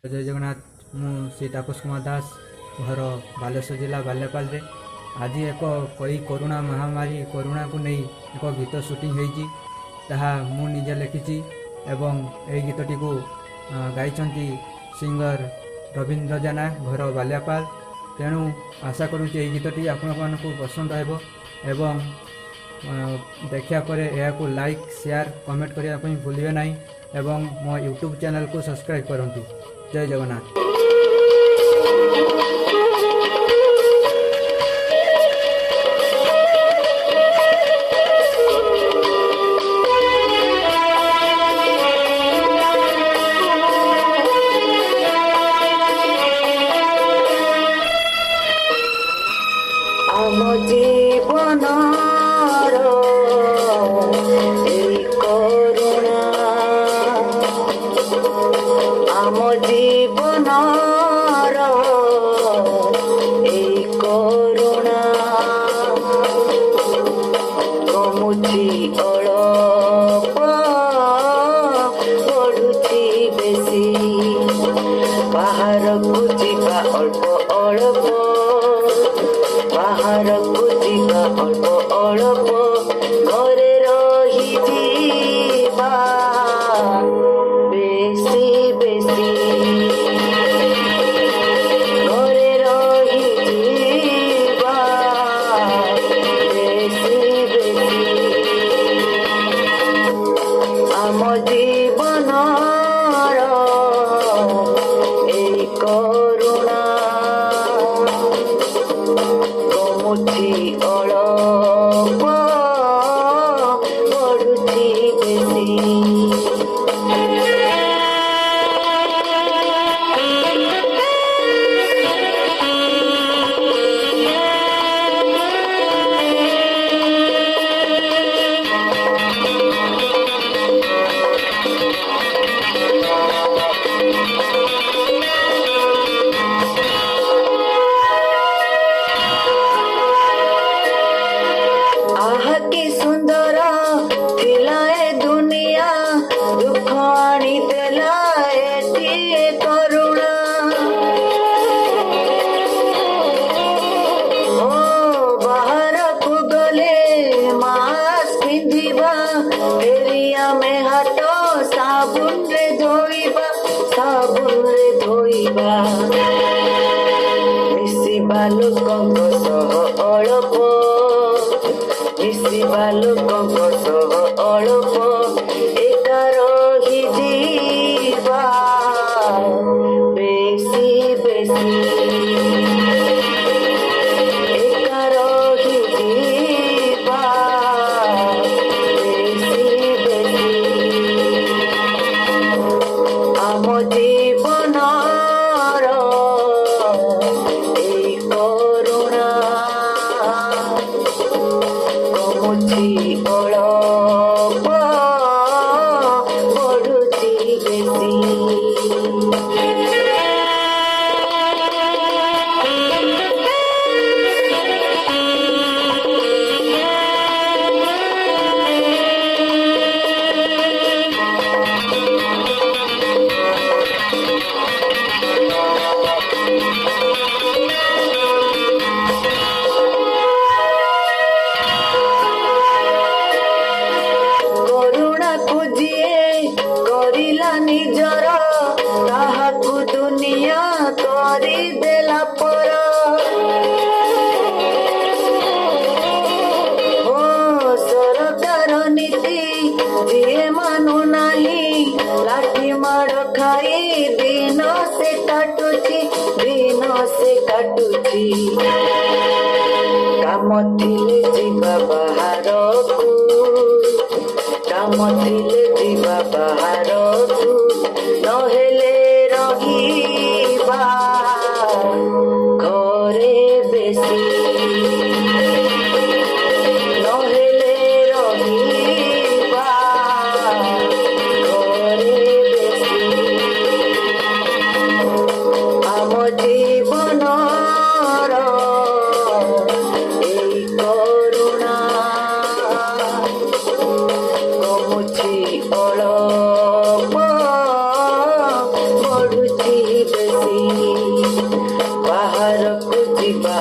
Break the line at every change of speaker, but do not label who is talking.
जय जगन्नाथ मु श्री तापस कुमार दास घर बालेश्वर जिला बाल्यापाल आज एक कई कोरोना महामारी कोरोना को नहीं एक गीत शूटिंग होती मु निजे लिखी एवं यही गीतटी को गाई सिंगर रवींद्र जेना घर बाल्यापाल। तेणु आशा करुँचे गीतटी आपण पसंद आएब एवं देखा पर यह लाइक शेयर कमेंट करने भूलिए ना एवं मो यूट्यूब चैनल को सब्सक्राइब करूँ। जय जगन्नाथ।
ଅଳପ ବଢୁଛି ବେଶୀ ବାହାରକୁ ଯିବା